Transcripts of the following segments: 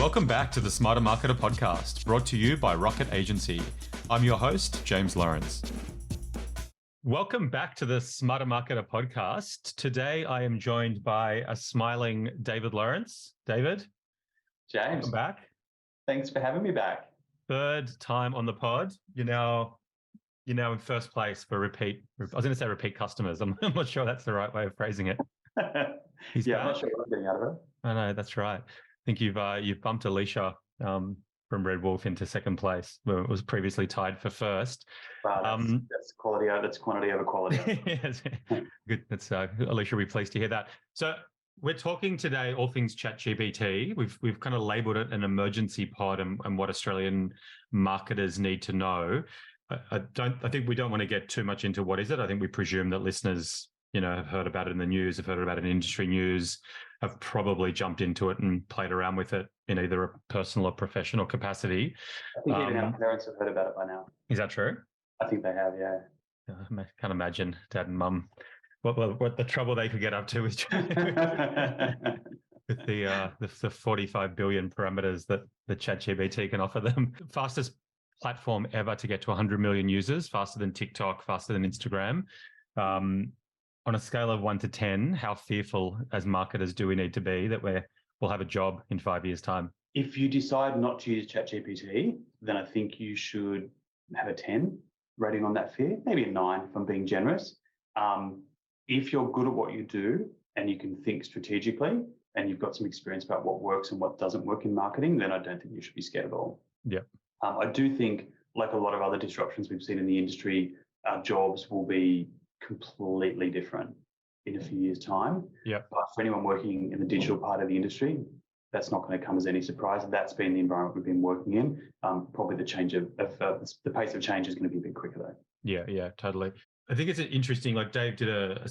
Welcome back to the Smarter Marketer podcast, brought to you by Rocket Agency. I'm your host, James Lawrence. Welcome back to the Smarter Marketer podcast. Today, I am joined by a smiling David Lawrence. David, James, welcome back. Thanks for having me back. Third time on the pod. You're now in first place for repeat. I was going to say repeat customers. I'm not sure that's the right way of phrasing it. I'm not sure what I'm getting out of it. I know, that's right. I think you've bumped Alicia from Red Wolf into second place, where it was previously tied for first. Wow, that's quality. That's quantity over quality. Yes. Good. That's Alicia. We're pleased to hear that. So we're talking today all things ChatGPT. We've kind of labelled it an emergency pod and what Australian marketers need to know. I think we don't want to get too much into what is it. I think we presume that listeners, have heard about it in the news, have heard about it in industry news, have probably jumped into it and played around with it in either a personal or professional capacity. I think even our parents have heard about it by now. Is that true? I think they have, yeah. I can't imagine Dad and Mum what the trouble they could get up to with the 45 billion parameters that the ChatGPT can offer them. Fastest platform ever to get to 100 million users, faster than TikTok, faster than Instagram. On a scale of 1 to 10, how fearful as marketers do we need to be that we'll have a job in 5 years' time? If you decide not to use ChatGPT, then I think you should have a 10 rating on that fear, maybe a 9 if I'm being generous. If you're good at what you do and you can think strategically and you've got some experience about what works and what doesn't work in marketing, then I don't think you should be scared at all. Yeah. I do think, like a lot of other disruptions we've seen in the industry, our jobs will be completely different in a few years' time. Yeah. But for anyone working in the digital part of the industry, that's not going to come as any surprise. That's been the environment we've been working in. Probably the change of the pace of change is going to be a bit quicker though. Yeah, totally. I think it's interesting. Like Dave did a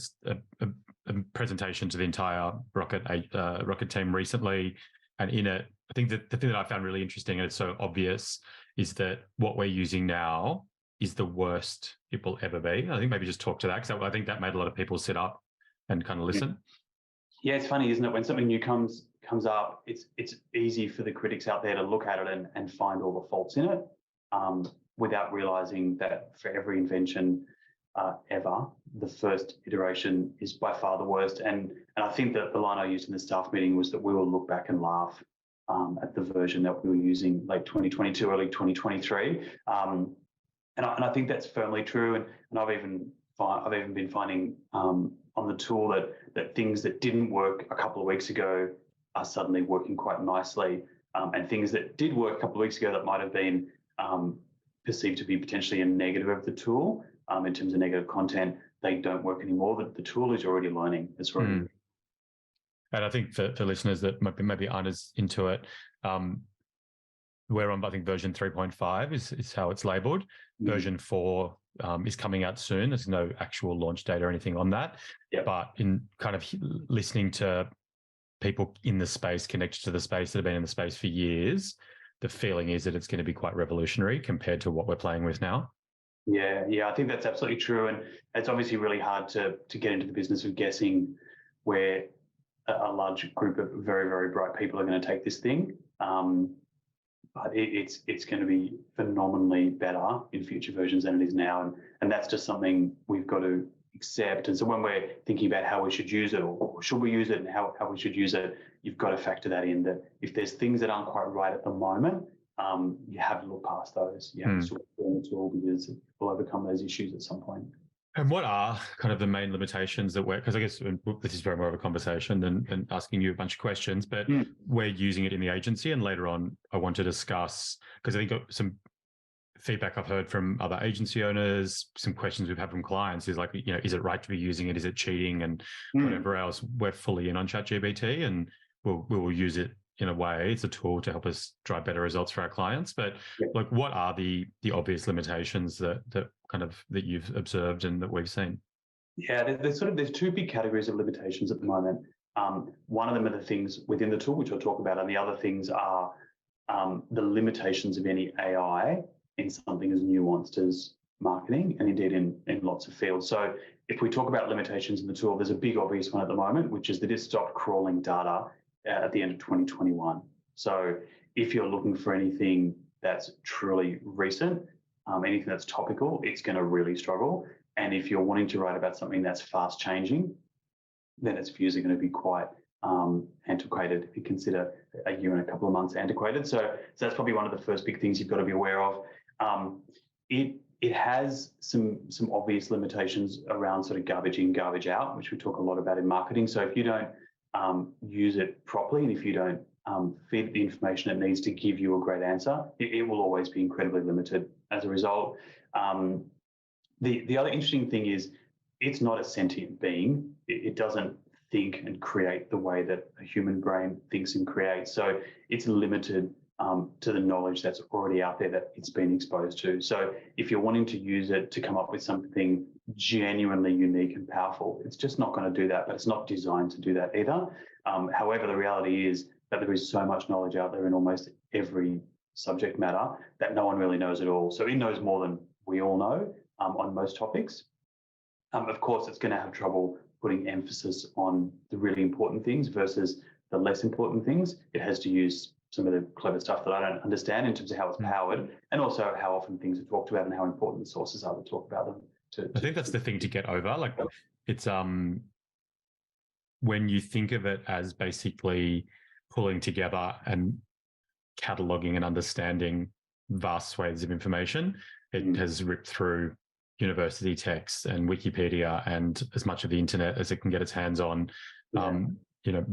presentation to the entire Rocket team recently, and in it, I think that the thing that I found really interesting, and it's so obvious, is that what we're using now is the worst it will ever be. I think maybe just talk to that, because I think that made a lot of people sit up and kind of listen. Yeah, it's funny, isn't it? When something new comes up, it's easy for the critics out there to look at it and find all the faults in it, without realizing that for every invention ever, the first iteration is by far the worst. And I think that the line I used in the staff meeting was that we will look back and laugh at the version that we were using late 2022, early 2023. And I think that's firmly true. And I've even been finding on the tool that things that didn't work a couple of weeks ago are suddenly working quite nicely. And things that did work a couple of weeks ago that might have been perceived to be potentially a negative of the tool in terms of negative content, they don't work anymore. The tool is already learning. It's already. And I think for listeners that maybe aren't as into it, we're on, I think, version 3.5 is how it's labelled. Version 4 is coming out soon. There's no actual launch date or anything on that. Yep. But in kind of listening to people in the space, connected to the space that have been in the space for years, the feeling is that it's going to be quite revolutionary compared to what we're playing with now. Yeah, I think that's absolutely true. And it's obviously really hard to get into the business of guessing where a large group of very, very bright people are going to take this thing. But it's going to be phenomenally better in future versions than it is now. And that's just something we've got to accept. And so when we're thinking about how we should use it or should we use it and how we should use it, you've got to factor that in, that if there's things that aren't quite right at the moment, you have to look past those. You have to sort of learn the tool, because we'll overcome those issues at some point. And what are kind of the main limitations that we're, because I guess this is very more of a conversation than asking you a bunch of questions, but we're using it in the agency, and later on I want to discuss, because I think some feedback I've heard from other agency owners, some questions we've had from clients is like, is it right to be using it? Is it cheating? And whatever else. We're fully in on ChatGPT, and we'll use it in a way. It's a tool to help us drive better results for our clients. But like, what are the obvious limitations that you've observed and that we've seen? Yeah, there's two big categories of limitations at the moment. One of them are the things within the tool, which I'll talk about, and the other things are the limitations of any AI in something as nuanced as marketing, and indeed in lots of fields. So if we talk about limitations in the tool, there's a big obvious one at the moment, which is that it stopped crawling data at the end of 2021. So if you're looking for anything that's truly recent, anything that's topical, it's going to really struggle. And if you're wanting to write about something that's fast changing, then its views are going to be quite antiquated, if you consider a year and a couple of months antiquated. So that's probably one of the first big things you've got to be aware of. It has some obvious limitations around sort of garbage in, garbage out, which we talk a lot about in marketing. So if you don't use it properly, and if you don't feed the information it needs to give you a great answer, it will always be incredibly limited as a result. The other interesting thing is it's not a sentient being. It doesn't think and create the way that a human brain thinks and creates. So it's limited to the knowledge that's already out there that it's been exposed to. So if you're wanting to use it to come up with something genuinely unique and powerful, it's just not going to do that, but it's not designed to do that either. However, the reality is that there is so much knowledge out there in almost every subject matter that no one really knows at all. So it knows more than we all know on most topics. Of course, it's going to have trouble putting emphasis on the really important things versus the less important things. It has to use some of the clever stuff that I don't understand in terms of how it's powered, and also how often things are talked about and how important the sources are to talk about them. I think that's the thing to get over. Like, it's when you think of it as basically pulling together and cataloging and understanding vast swathes of information, it has ripped through university texts and Wikipedia and as much of the internet as it can get its hands on.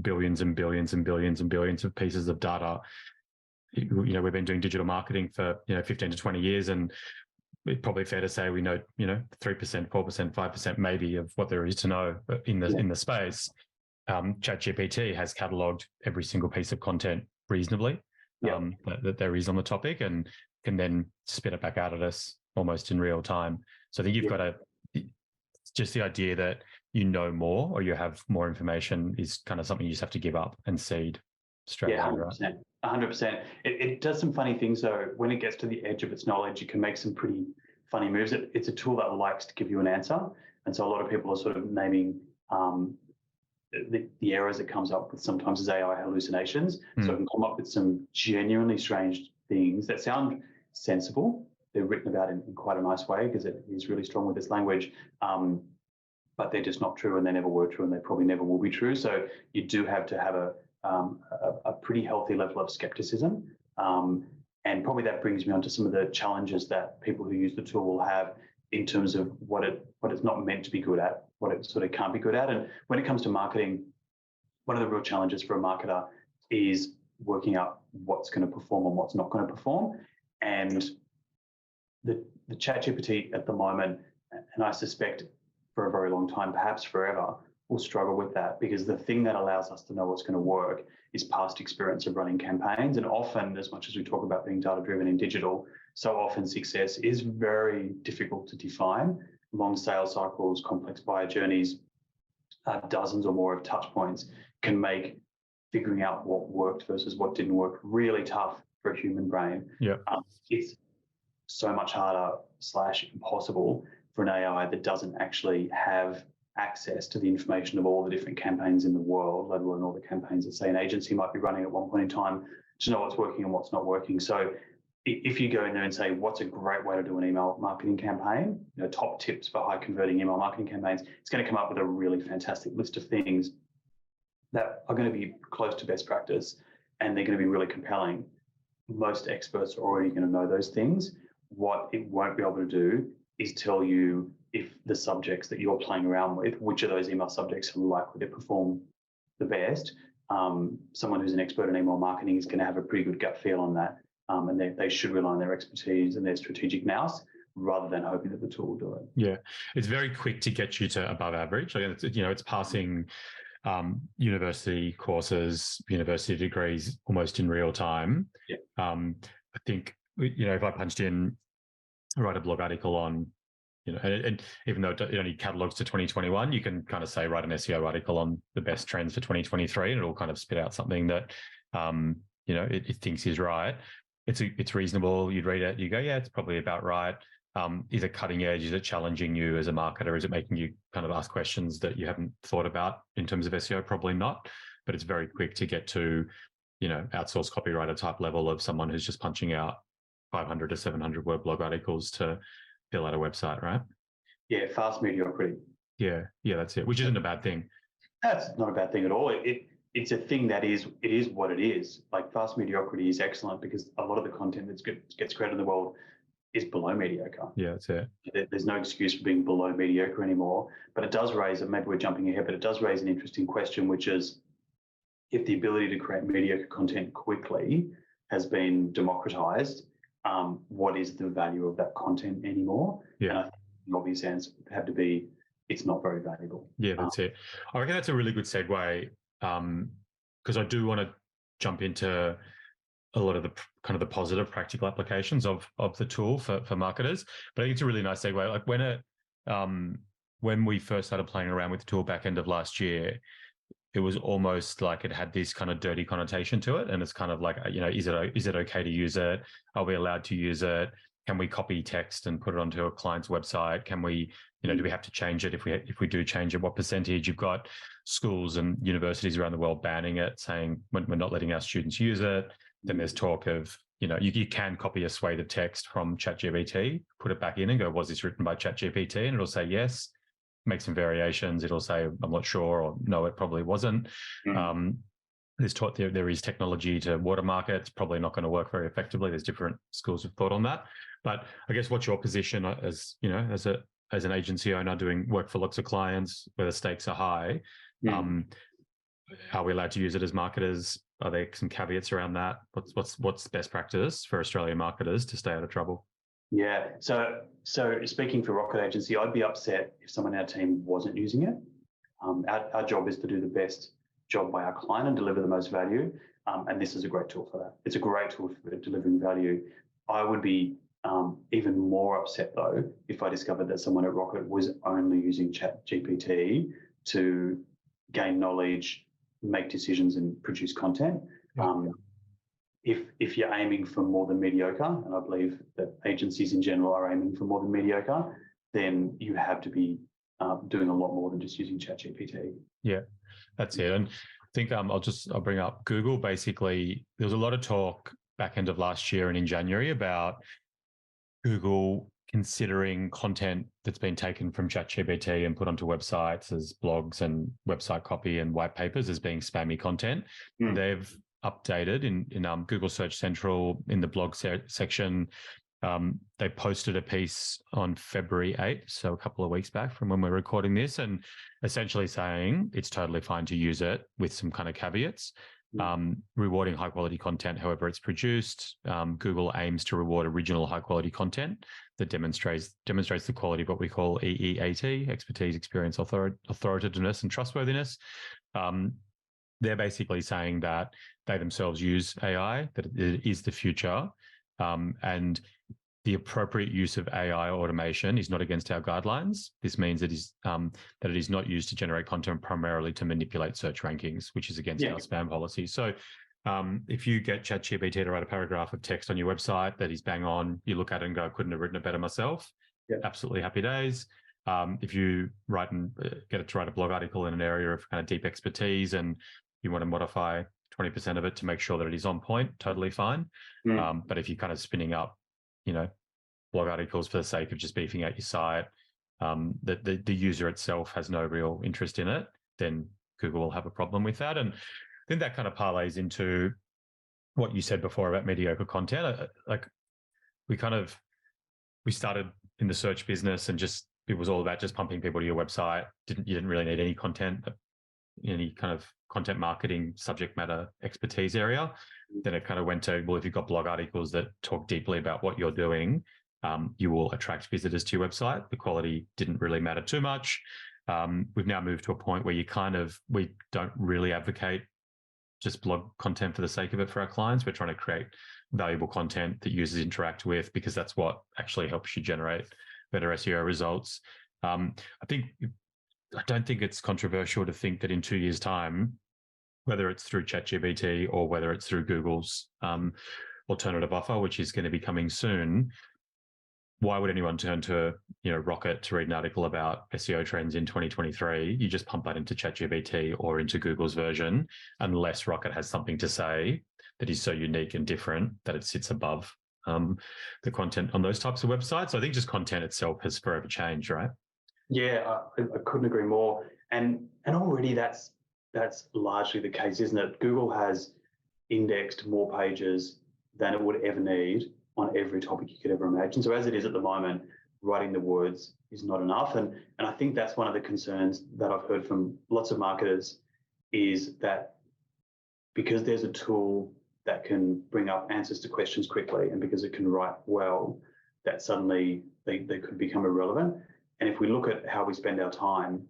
Billions and billions and billions and billions of pieces of data. We've been doing digital marketing for 15 to 20 years, and it's probably fair to say we know 3%, 4%, 5% maybe of what there is to know in the space. ChatGPT has catalogued every single piece of content reasonably that there is on the topic, and can then spit it back out at us almost in real time. So I think you've got to, just the idea that you know more or you have more information is kind of something you just have to give up and cede straight away. 100%. 100%. It does some funny things though. When it gets to the edge of its knowledge, it can make some pretty funny moves. It's a tool that likes to give you an answer. And so a lot of people are sort of naming the errors it comes up with sometimes as AI hallucinations. So it can come up with some genuinely strange things that sound sensible. They're written about in quite a nice way because it is really strong with its language. But they're just not true, and they never were true, and they probably never will be true. So you do have to have a pretty healthy level of skepticism. And probably that brings me on to some of the challenges that people who use the tool will have in terms of what it's not meant to be good at, what it sort of can't be good at. And when it comes to marketing, one of the real challenges for a marketer is working out what's going to perform and what's not going to perform. And the ChatGPT at the moment, and I suspect for a very long time, perhaps forever, will struggle with that, because the thing that allows us to know what's going to work is past experience of running campaigns. And often, as much as we talk about being data-driven in digital, so often success is very difficult to define. Long sales cycles, complex buyer journeys, dozens or more of touch points can make figuring out what worked versus what didn't work really tough for a human brain. It's so much harder / impossible for an AI that doesn't actually have access to the information of all the different campaigns in the world, let alone all the campaigns that, say, an agency might be running at one point in time, to know what's working and what's not working. So if you go in there and say, what's a great way to do an email marketing campaign, top tips for high converting email marketing campaigns, it's going to come up with a really fantastic list of things that are going to be close to best practice, and they're going to be really compelling. Most experts are already going to know those things. What it won't be able to do is tell you if the subjects that you're playing around with, which of those email subjects are likely to perform the best. Someone who's an expert in email marketing is going to have a pretty good gut feel on that. And they should rely on their expertise and their strategic nous rather than hoping that the tool will do it. Yeah, it's very quick to get you to above average. Like, it's passing university courses, university degrees almost in real time. I think, if I punched in, write a blog article on, and even though it only catalogs to 2021, you can kind of say, write an SEO article on the best trends for 2023, and it'll kind of spit out something that, it thinks is right. It's reasonable. You'd read it, you go, yeah, it's probably about right. Is it cutting edge? Is it challenging you as a marketer? Is it making you kind of ask questions that you haven't thought about in terms of SEO? Probably not, but it's very quick to get to, outsourced copywriter type level of someone who's just punching out 500 to 700 word blog articles to fill out a website, right? Yeah, fast mediocrity. Yeah, that's it, which isn't a bad thing. That's not a bad thing at all. It's a thing that is what it is. Like fast mediocrity is excellent because a lot of the content that gets created in the world is below mediocre. Yeah, that's it. There's no excuse for being below mediocre anymore. But it does raise, and maybe we're jumping ahead, but it does raise an interesting question, which is if the ability to create mediocre content quickly has been democratized, what is the value of that content anymore? Yeah. And I think the obvious answer would have to be it's not very valuable. Yeah, that's it. I reckon that's a really good segue because I do want to jump into a lot of the kind of the positive practical applications of the tool for marketers. But I think it's a really nice segue. Like when we first started playing around with the tool back end of last year, it was almost like it had this kind of dirty connotation to it. And it's kind of like, is it okay to use it? Are we allowed to use it? Can we copy text and put it onto a client's website? Can we, do we have to change it? If we do change it, what percentage? You've got schools and universities around the world banning it, saying we're not letting our students use it. Then there's talk of, you can copy a swathe of text from ChatGPT, put it back in and go, was this written by ChatGPT? And it'll say yes, make some variations. It'll say, I'm not sure, or no, it probably wasn't. There is technology to watermark it. It's probably not going to work very effectively. There's different schools of thought on that. But I guess what's your position as an agency owner doing work for lots of clients where the stakes are high? Are we allowed to use it as marketers? Are there some caveats around that? What's best practice for Australian marketers to stay out of trouble? Yeah. So speaking for Rocket Agency, I'd be upset if someone in our team wasn't using it. Our job is to do the best job by our client and deliver the most value. And this is a great tool for that. It's a great tool for delivering value. I would be even more upset though if I discovered that someone at Rocket was only using ChatGPT to gain knowledge, make decisions, and produce content. If you're aiming for more than mediocre, and I believe that agencies in general are aiming for more than mediocre, then you have to be doing a lot more than just using ChatGPT. Yeah, that's it. And I think I'll bring up Google. Basically, there was a lot of talk back end of last year and in January about Google considering content that's been taken from ChatGPT and put onto websites as blogs and website copy and white papers as being spammy content. They've updated in Google Search Central in the blog section. They posted a piece on February 8th, so a couple of weeks back from when we're recording this, and essentially saying it's totally fine to use it with some kind of caveats. Rewarding high quality content, however it's produced. Google aims to reward original high quality content that demonstrates the quality of what we call EEAT, expertise, experience, authoritativeness, and trustworthiness. They're basically saying that they themselves use AI, that it is the future, and the appropriate use of AI automation is not against our guidelines. This means that it is not used to generate content primarily to manipulate search rankings, which is against our spam policy. So if you get ChatGPT to write a paragraph of text on your website that is bang on, you look at it and go, I couldn't have written it better myself. Absolutely happy days. If you write and get it to write a blog article in an area of kind of deep expertise and you want to modify 20% of it to make sure that it is on point, totally fine. But if you're kind of spinning up, blog articles for the sake of just beefing out your site, the user itself has no real interest in it, then Google will have a problem with that. And I think that kind of parlays into what you said before about mediocre content. Like we started in the search business and it was all about just pumping people to your website. You didn't really need any content, any kind of content marketing subject matter expertise area. Then it kind of went to, well, if you've got blog articles that talk deeply about what you're doing, you will attract visitors to your website. The quality didn't really matter too much. We've now moved to a point where we don't really advocate just blog content for the sake of it for our clients. We're trying to create valuable content that users interact with because that's what actually helps you generate better SEO results. I don't think it's controversial to think that in 2 years' time, whether it's through ChatGPT or whether it's through Google's alternative offer, which is going to be coming soon, why would anyone turn to, Rocket to read an article about SEO trends in 2023? You just pump that into ChatGPT or into Google's version, unless Rocket has something to say that is so unique and different that it sits above the content on those types of websites. So I think just content itself has forever changed, right? Yeah, I couldn't agree more. And already that's largely the case, isn't it? Google has indexed more pages than it would ever need on every topic you could ever imagine. So as it is at the moment, writing the words is not enough. And I think that's one of the concerns that I've heard from lots of marketers, is that because there's a tool that can bring up answers to questions quickly, and because it can write well, that suddenly they could become irrelevant. And if we look at how we spend our time,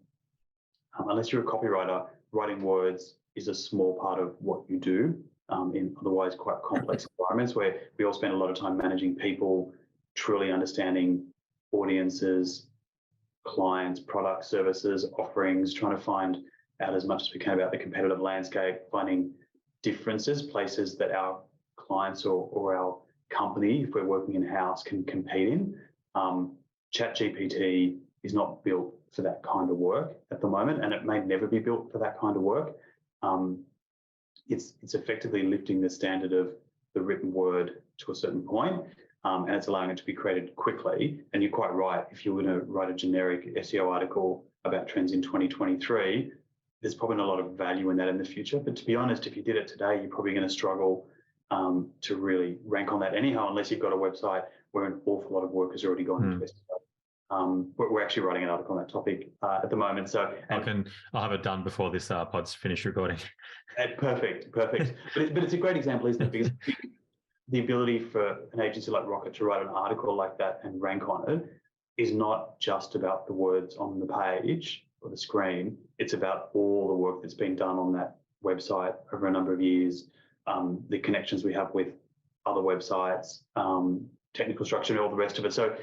unless you're a copywriter, writing words is a small part of what you do in otherwise quite complex environments, where we all spend a lot of time managing people, truly understanding audiences, clients, products, services, offerings, trying to find out as much as we can about the competitive landscape, finding differences, places that our clients or our company, if we're working in-house, can compete in. ChatGPT is not built for that kind of work at the moment, and it may never be built for that kind of work. It's effectively lifting the standard of the written word to a certain point, and it's allowing it to be created quickly. And you're quite right. If you're going to write a generic SEO article about trends in 2023, there's probably not a lot of value in that in the future. But to be honest, if you did it today, you're probably going to struggle to really rank on that anyhow, unless you've got a website where an awful lot of work has already gone into SEO. We're actually writing an article on that topic at the moment. So I'll have it done before this pod's finished recording. Perfect. But it's a great example, isn't it? Because the ability for an agency like Rocket to write an article like that and rank on it is not just about the words on the page or the screen. It's about all the work that's been done on that website over a number of years, the connections we have with other websites, technical structure, and all the rest of it. So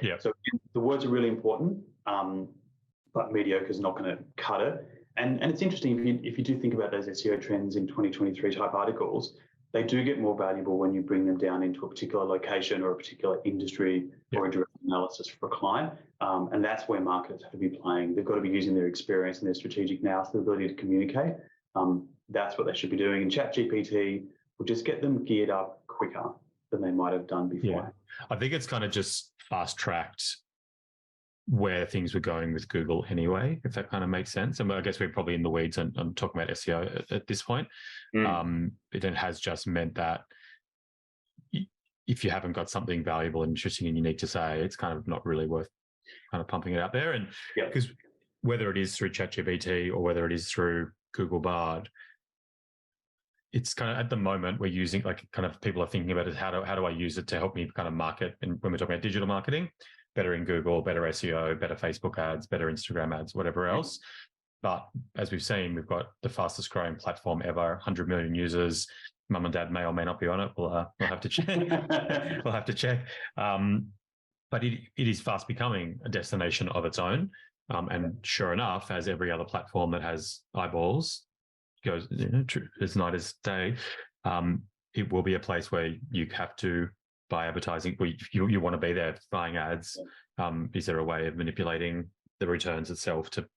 the words are really important, but mediocre is not going to cut it. And it's interesting, if you do think about those SEO trends in 2023 type articles, they do get more valuable when you bring them down into a particular location or a particular industry or a direct analysis for a client. And that's where marketers have to be playing. They've got to be using their experience and their strategic nous, their ability to communicate. That's what they should be doing. And ChatGPT will just get them geared up quicker than they might have done before. Yeah. I think it's kind of just fast-tracked where things were going with Google anyway, if that kind of makes sense. And I guess we're probably in the weeds on talking about SEO at this point. It has just meant that if you haven't got something valuable and interesting and unique to say, it's kind of not really worth kind of pumping it out there. And because whether it is through ChatGPT or whether it is through Google Bard, it's kind of at the moment we're using, like, kind of people are thinking about it, how do I use it to help me kind of market? And when we're talking about digital marketing, better in Google, better SEO, better Facebook ads, better Instagram ads, whatever else. But as we've seen, we've got the fastest growing platform ever, 100 million users. Mum and dad may or may not be on it. We'll have to check. We'll have to check. But it is fast becoming a destination of its own. And sure enough, as every other platform that has eyeballs goes, as night as day, it will be a place where you have to buy advertising. You want to be there buying ads. Is there a way of manipulating the returns itself to,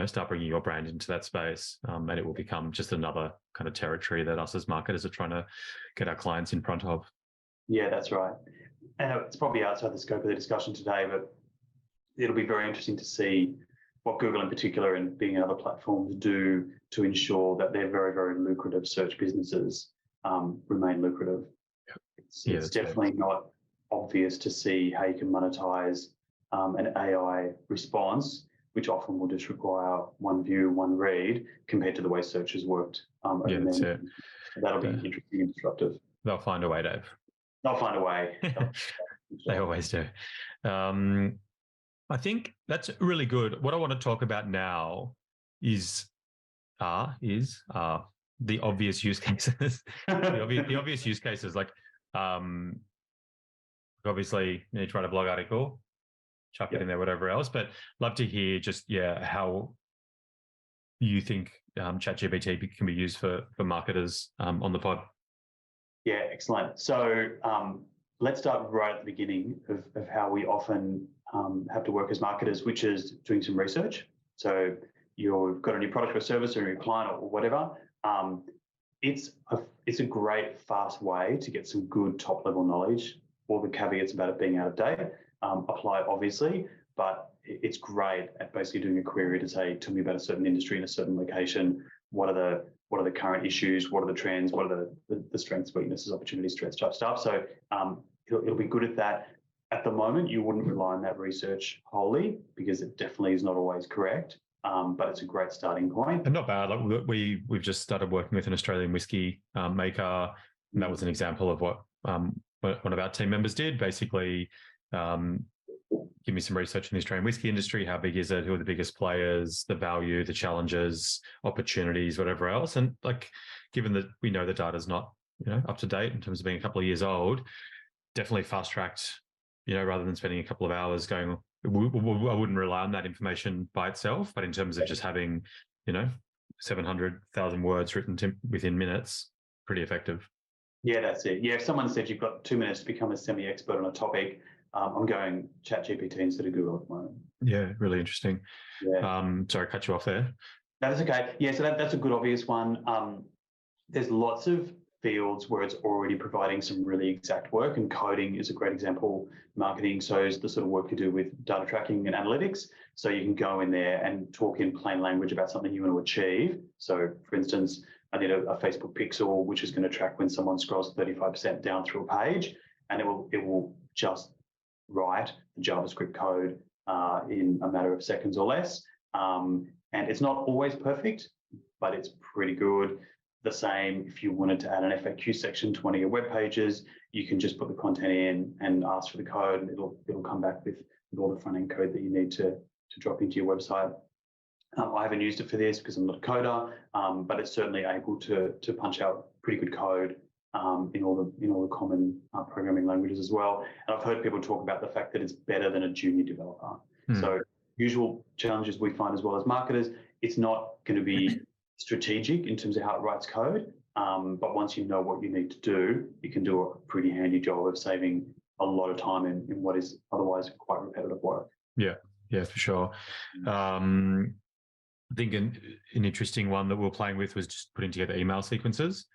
start bringing your brand into that space? And it will become just another kind of territory that us as marketers are trying to get our clients in front of. Yeah, that's right. And it's probably outside the scope of the discussion today, but it'll be very interesting to see what Google in particular and being other platforms do to ensure that their very, very lucrative search businesses remain lucrative. It's definitely not obvious to see how you can monetize an AI response, which often will just require one view, one read, compared to the way search has worked over many years. That'll be interesting and disruptive. They'll find a way, Dave. They'll find a way. They always do. I think that's really good. What I want to talk about now is the obvious use cases. the obvious use cases, like obviously you need to write a blog article, chuck it in there, whatever else. But love to hear just how you think ChatGPT can be used for marketers on the pod. Yeah, excellent. So let's start right at the beginning of how we often have to work as marketers, which is doing some research. So you've got a new product or service or a new client or whatever. It's a great, fast way to get some good top-level knowledge. All the caveats about it being out of date apply, obviously, but it's great at basically doing a query to say, tell me about a certain industry in a certain location. What are the current issues? What are the trends? What are the strengths, weaknesses, opportunities, threats type stuff? So it'll be good at that. At the moment, you wouldn't rely on that research wholly because it definitely is not always correct. But it's a great starting point. And not bad. Like we've just started working with an Australian whiskey maker, and that was an example of what one of our team members did. Basically, give me some research in the Australian whiskey industry. How big is it? Who are the biggest players? The value, the challenges, opportunities, whatever else. And like, given that we know the data's not up to date in terms of being a couple of years old, definitely fast tracked. Rather than spending a couple of hours going. I wouldn't rely on that information by itself, but in terms of just having, 700,000 words written within minutes, pretty effective. Yeah, that's it. Yeah, if someone said you've got 2 minutes to become a semi-expert on a topic, I'm going ChatGPT instead of Google at the moment. Yeah, really interesting. Yeah. Sorry, I cut you off there. That's okay. Yeah, so that's a good obvious one. There's lots of fields where it's already providing some really exact work, and coding is a great example. Marketing, so is the sort of work you do with data tracking and analytics. So you can go in there and talk in plain language about something you want to achieve. So for instance, I need a Facebook pixel, which is going to track when someone scrolls 35% down through a page, and it will just write the JavaScript code in a matter of seconds or less. And it's not always perfect, but it's pretty good. The same, if you wanted to add an FAQ section to one of your web pages, you can just put the content in and ask for the code, and it'll come back with all the front end code that you need to drop into your website. I haven't used it for this because I'm not a coder, but it's certainly able to punch out pretty good code in all the common programming languages as well. And I've heard people talk about the fact that it's better than a junior developer. So usual challenges we find as well as marketers, it's not going to be strategic in terms of how it writes code, but once you know what you need to do, you can do a pretty handy job of saving a lot of time in what is otherwise quite repetitive work. Yeah, for sure. I think an interesting one that we were playing with was just putting together email sequences.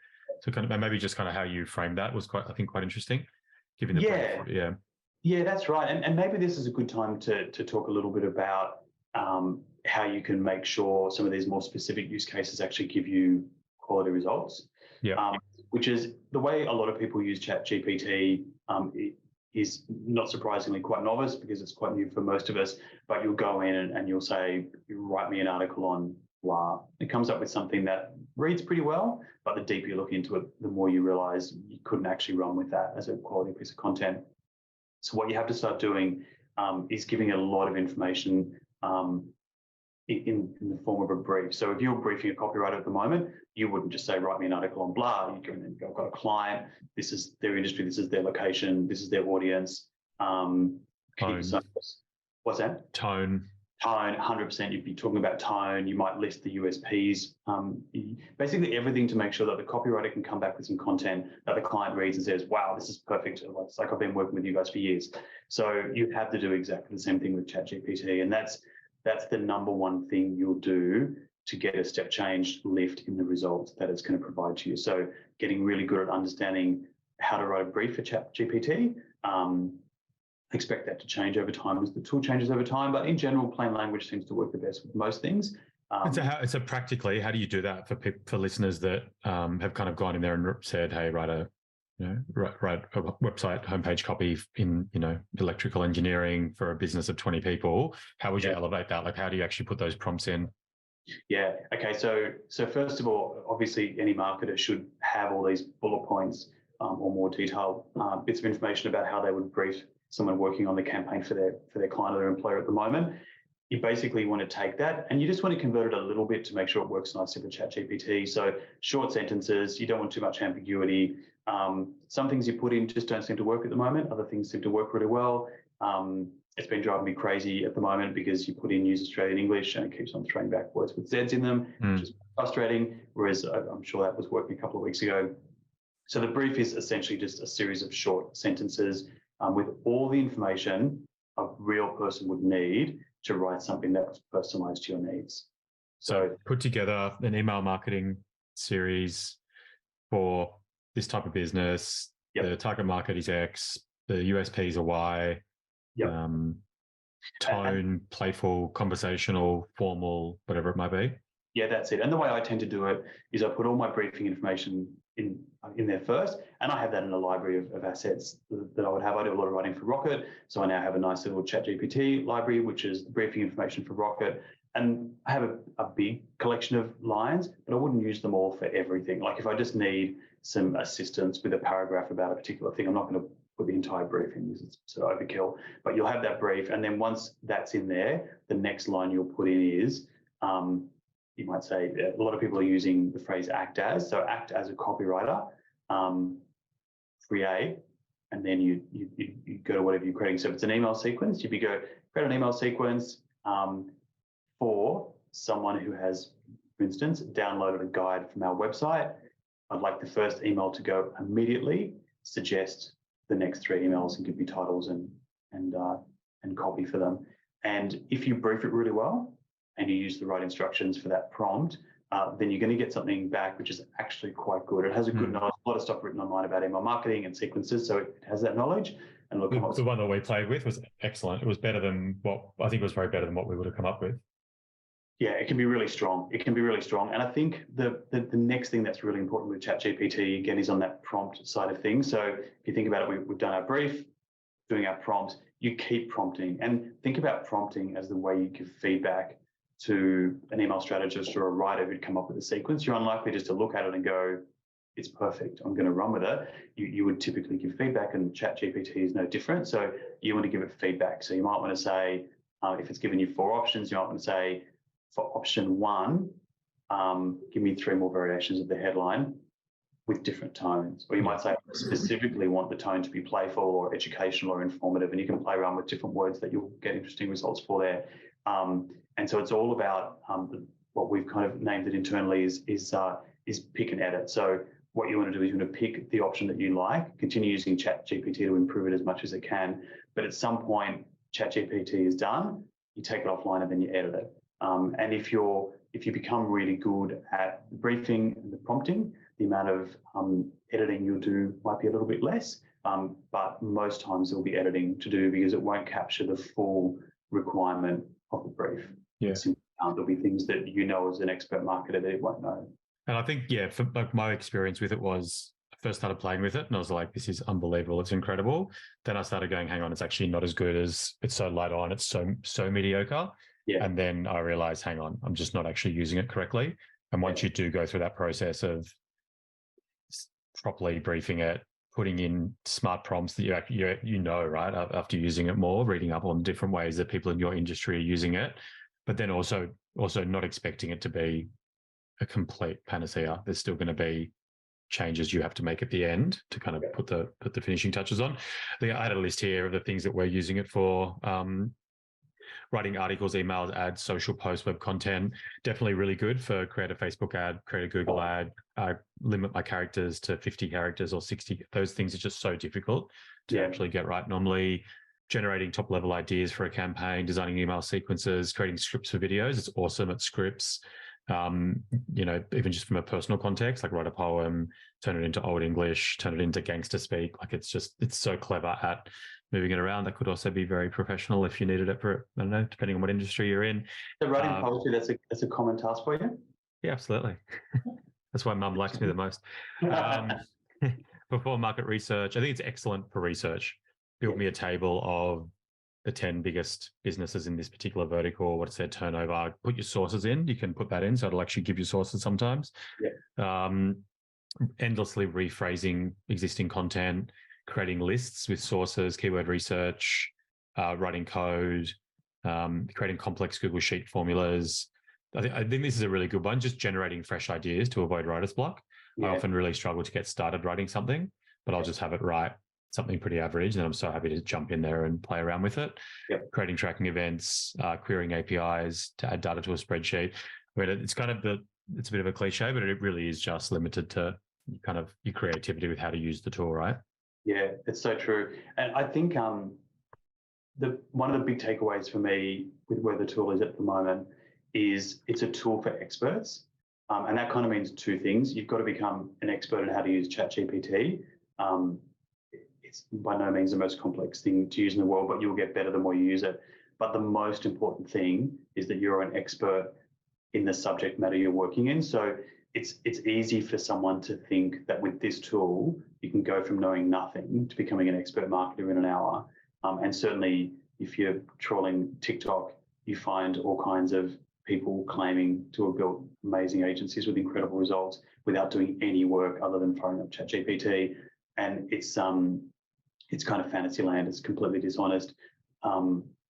So kind of maybe just kind of how you framed that was quite interesting. Given the yeah, that's right. And maybe this is a good time to talk a little bit about how you can make sure some of these more specific use cases actually give you quality results. Which is the way a lot of people use ChatGPT. It is not surprisingly quite novice because it's quite new for most of us, but you'll go in and you'll say, write me an article on blah. It comes up with something that reads pretty well, but the deeper you look into it, the more you realize you couldn't actually run with that as a quality piece of content. So what you have to start doing is giving a lot of information in the form of a brief. So if you're briefing a copywriter at the moment, you wouldn't just say, write me an article on blah. You can go, I've got a client, this is their industry, this is their location, this is their audience. What's that? Tone, 100%. You'd be talking about tone. You might list the USPs. Basically everything to make sure that the copywriter can come back with some content that the client reads and says, wow, this is perfect. It's like I've been working with you guys for years. So you have to do exactly the same thing with ChatGPT. And that's the number one thing you'll do to get a step change lift in the results that it's going to provide to you. So getting really good at understanding how to write a brief for ChatGPT. Expect that to change over time as the tool changes over time. But in general, plain language seems to work the best with most things. So practically, how do you do that for listeners that have kind of gone in there and said, hey, write a website homepage copy in electrical engineering for a business of 20 people? How would you elevate that? Like, how do you actually put those prompts in? Yeah. Okay. So first of all, obviously, any marketer should have all these bullet points or more detailed bits of information about how they would brief someone working on the campaign for their client or their employer at the moment. You basically want to take that and you just want to convert it a little bit to make sure it works nicely with ChatGPT. So short sentences, you don't want too much ambiguity. Some things you put in just don't seem to work at the moment. Other things seem to work really well. It's been driving me crazy at the moment because you put in use Australian English and it keeps on throwing back words with Zs in them, which is frustrating. Whereas I'm sure that was working a couple of weeks ago. So the brief is essentially just a series of short sentences with all the information a real person would need to write something that's personalized to your needs. So put together an email marketing series for this type of business. Yep. The target market is X. The USPs are Y. Yep. Tone, playful, conversational, formal, whatever it might be. Yeah, that's it. And the way I tend to do it is I put all my briefing information in there first, and I have that in a library of assets that I would have. I do a lot of writing for Rocket, so I now have a nice little ChatGPT library, which is the briefing information for Rocket. And I have a big collection of lines, but I wouldn't use them all for everything. Like if I just need some assistance with a paragraph about a particular thing, I'm not going to put the entire brief in because it's sort of overkill. But you'll have that brief, and then once that's in there, the next line you'll put in is, you might say, a lot of people are using the phrase act as. So act as a copywriter, create, and then you go to whatever you're creating. So if it's an email sequence, you go create an email sequence for someone who has, for instance, downloaded a guide from our website. I'd like the first email to go immediately, suggest the next 3 emails and give you titles and copy for them. And if you brief it really well and you use the right instructions for that prompt, then you're going to get something back which is actually quite good. It has a good knowledge, a lot of stuff written online about email marketing and sequences, so it has that knowledge. And look, the one that we played with was excellent. It was better than it was very better than what we would have come up with. Yeah, it can be really strong. It can be really strong. And I think the next thing that's really important with ChatGPT, again, is on that prompt side of things. So if you think about it, we've done our brief, doing our prompts, you keep prompting. And think about prompting as the way you give feedback to an email strategist or a writer who'd come up with a sequence. You're unlikely just to look at it and go, it's perfect, I'm going to run with it. You would typically give feedback, and ChatGPT is no different. So you want to give it feedback. So you might want to say, if it's given you 4 options, you might want to say, for option 1, give me 3 more variations of the headline with different tones. Or you might say, I specifically want the tone to be playful or educational or informative, and you can play around with different words that you'll get interesting results for there. And so it's all about what we've kind of named it internally is pick and edit. So what you want to do is you want to pick the option that you like, continue using ChatGPT to improve it as much as it can. But at some point, ChatGPT is done, you take it offline and then you edit it. And if you become really good at the briefing and the prompting, the amount of editing you'll do might be a little bit less, but most times there'll be editing to do because it won't capture the full requirement of the brief. Yeah. There'll be things that you know as an expert marketer that it won't know. And I think, for my experience with it was, I first started playing with it and I was like, this is unbelievable. It's incredible. Then I started going, hang on, it's actually not as good as, it's so light on. It's so mediocre. Yeah. And then I realized, hang on, I'm just not actually using it correctly. And once you do go through that process of properly briefing it, putting in smart prompts that you know, right, after using it more, reading up on different ways that people in your industry are using it, but then also not expecting it to be a complete panacea. There's still going to be changes you have to make at the end to kind of put the finishing touches on. I added a list here of the things that we're using it for. Writing articles, emails, ads, social posts, web content, definitely really good for create a Facebook ad, create a Google ad, limit my characters to 50 characters or 60. Those things are just so difficult to actually get right. Normally, generating top level ideas for a campaign, designing email sequences, creating scripts for videos. It's awesome at scripts. Even just from a personal context, like write a poem, turn it into Old English, turn it into gangster speak. Like it's so clever at moving it around. That could also be very professional if you needed it for, I don't know, depending on what industry you're in. So writing poetry, that's a common task for you? Yeah, absolutely. That's why Mum likes me the most. Before market research, I think it's excellent for research. Build me a table of the 10 biggest businesses in this particular vertical, what's their turnover, put your sources in. You can put that in, so it'll actually give you sources sometimes. Endlessly rephrasing existing content, creating lists with sources, keyword research, writing code, creating complex Google Sheet formulas. I think this is a really good one, just generating fresh ideas to avoid writer's block. I often really struggle to get started writing something, but I'll just have it write something pretty average, and I'm so happy to jump in there and play around with it. Creating tracking events, querying APIs to add data to a spreadsheet. I mean, it's a bit of a cliche, but it really is just limited to your creativity with how to use the tool, right? Yeah, it's so true. And I think one of the big takeaways for me with where the tool is at the moment is it's a tool for experts. And that kind of means two things. You've got to become an expert in how to use ChatGPT. It's by no means the most complex thing to use in the world, but you'll get better the more you use it. But the most important thing is that you're an expert in the subject matter you're working in. So it's easy for someone to think that with this tool, you can go from knowing nothing to becoming an expert marketer in an hour. And certainly if you're trawling TikTok, you find all kinds of people claiming to have built amazing agencies with incredible results without doing any work other than firing up ChatGPT. And it's kind of fantasy land. It's completely dishonest.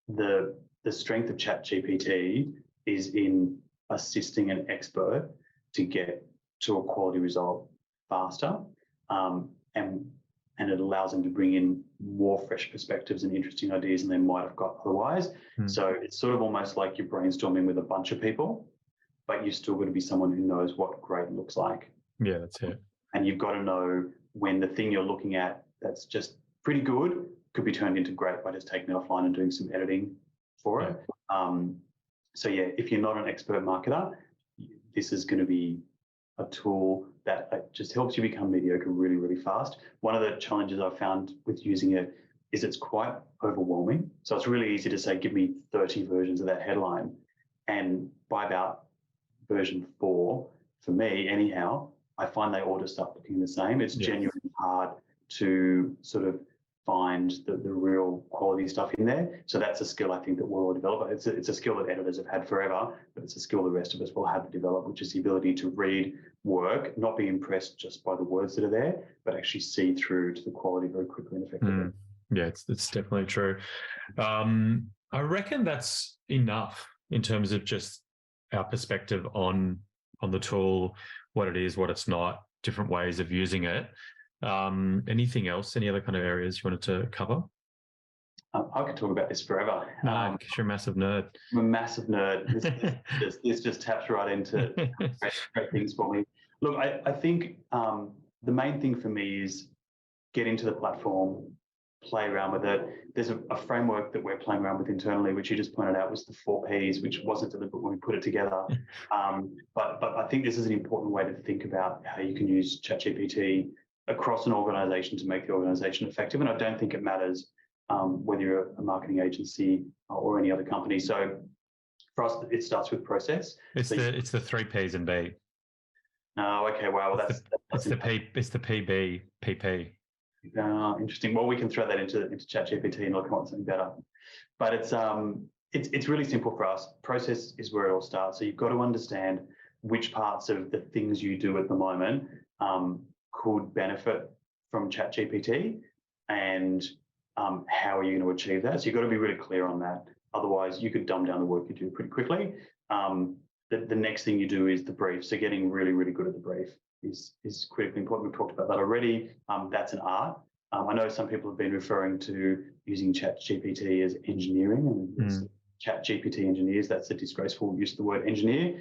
The strength of ChatGPT is in assisting an expert to get to a quality result faster, and it allows them to bring in more fresh perspectives and interesting ideas than they might have got otherwise. So it's sort of almost like you're brainstorming with a bunch of people, but you've still got to be someone who knows what great looks like. Yeah, that's it. And you've got to know when the thing you're looking at that's just pretty good could be turned into great by just taking it offline and doing some editing for it. So yeah, if you're not an expert marketer, this is going to be a tool that just helps you become mediocre really, really fast. One of the challenges I've found with using it is it's quite overwhelming. So it's really easy to say, give me 30 versions of that headline. And by about version 4, for me anyhow, I find they all just start looking the same. It's genuinely hard to sort of find the real quality stuff in there. So that's a skill I think that we'll all develop. It's a skill that editors have had forever, but it's a skill the rest of us will have to develop, which is the ability to read work, not be impressed just by the words that are there, but actually see through to the quality very quickly and effectively. Yeah, it's definitely true. I reckon that's enough in terms of just our perspective on the tool, what it is, what it's not, different ways of using it. Anything else? Any other kind of areas you wanted to cover? I could talk about this forever. Because you're a massive nerd. I'm a massive nerd. This just taps right into great things for me. Look, I think the main thing for me is get into the platform, play around with it. There's a framework that we're playing around with internally, which you just pointed out was the 4 Ps, which wasn't deliberate when we put it together. But I think this is an important way to think about how you can use ChatGPT across an organization to make the organization effective. And I don't think it matters whether you're a marketing agency or any other company. So for us, it starts with process. It's the 3 Ps and B. Oh, okay. Wow. Well, it's the PB, PP. Interesting. Well, we can throw that into ChatGPT and it'll come up with something better. But it's really simple for us. Process is where it all starts. So you've got to understand which parts of the things you do at the moment could benefit from ChatGPT, and how are you going to achieve that? So you've got to be really clear on that. Otherwise, you could dumb down the work you do pretty quickly. The next thing you do is the brief. So getting really, really good at the brief is critically important. We've talked about that already. That's an art. I know some people have been referring to using ChatGPT as engineering, and ChatGPT engineers. That's a disgraceful use of the word engineer.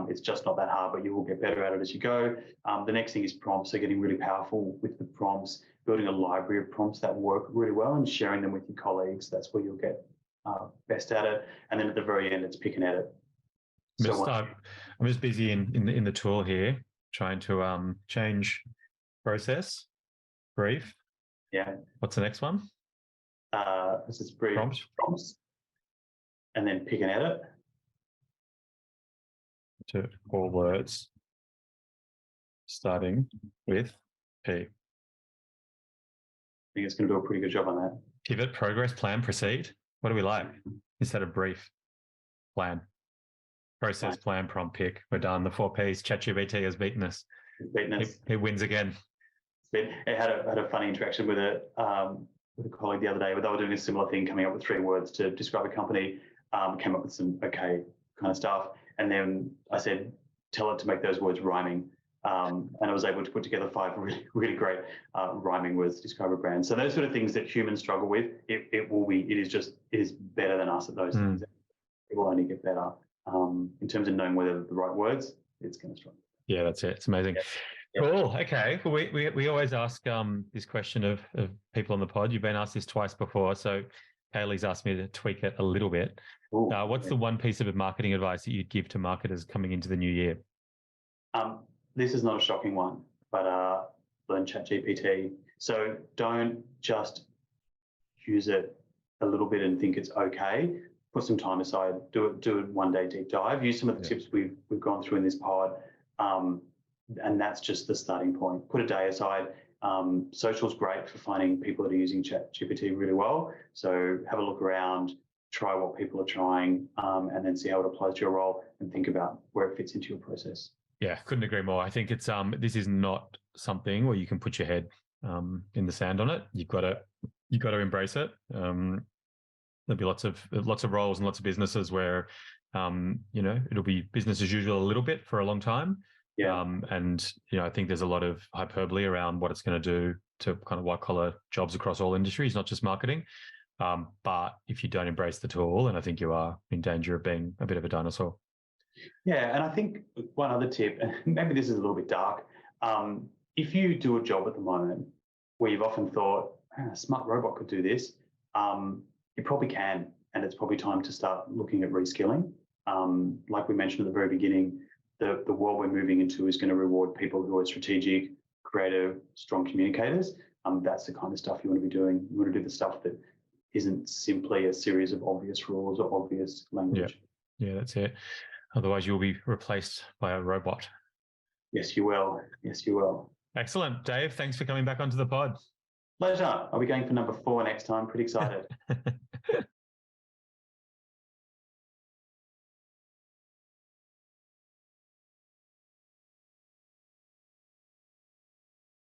It's just not that hard, but you will get better at it as you go. The next thing is prompts. So getting really powerful with the prompts, building a library of prompts that work really well and sharing them with your colleagues. That's where you'll get best at it. And then at the very end, it's pick and edit. I'm just busy in the tool here, trying to change process, brief. Yeah. What's the next one? This is brief. Prompts. And then pick and edit. To all words starting with P. I think it's going to do a pretty good job on that. Pivot, progress, plan, proceed. What do we like? Instead of brief, plan. Process, plan, prompt, pick. We're done. The 4 Ps. ChatGPT has beaten us. It wins again. It had a funny interaction with a colleague the other day where they were doing a similar thing, coming up with 3 words to describe a company. Came up with some okay kind of stuff. And then I said, tell it to make those words rhyming. And I was able to put together 5 really, really great rhyming words to describe a brand. So those sort of things that humans struggle with, it is better than us at those things. It will only get better. In terms of knowing whether the right words, it's going to struggle. Yeah, that's it. It's amazing. Cool. Okay. Well, we always ask this question of people on the pod. You've been asked this twice before, so Kaylee's asked me to tweak it a little bit. Ooh, What's the one piece of marketing advice that you'd give to marketers coming into the new year? This is not a shocking one, but learn ChatGPT. So don't just use it a little bit and think it's okay. Put some time aside. Do a 1 day deep dive. Use some of the tips we've gone through in this pod, and that's just the starting point. Put a day aside. Social's great for finding people that are using ChatGPT really well. So have a look around, try what people are trying, and then see how it applies to your role, and think about where it fits into your process. Yeah, couldn't agree more. I think it's this is not something where you can put your head in the sand on it. You've got to embrace it. There'll be lots of roles and lots of businesses where it'll be business as usual a little bit for a long time. Yeah. And I think there's a lot of hyperbole around what it's going to do to kind of white collar jobs across all industries, not just marketing. But if you don't embrace the tool, then I think you are in danger of being a bit of a dinosaur. Yeah, and I think one other tip, and maybe this is a little bit dark, if you do a job at the moment where you've often thought, a smart robot could do this, you probably can, and it's probably time to start looking at reskilling. Like we mentioned at the very beginning, the world we're moving into is going to reward people who are strategic, creative, strong communicators. That's the kind of stuff you want to be doing. You want to do the stuff that isn't simply a series of obvious rules or obvious language. Yeah, that's it. Otherwise, you'll be replaced by a robot. Yes, you will. Yes, you will. Excellent. Dave, thanks for coming back onto the pod. Pleasure. I'll be going for number 4 next time. Pretty excited.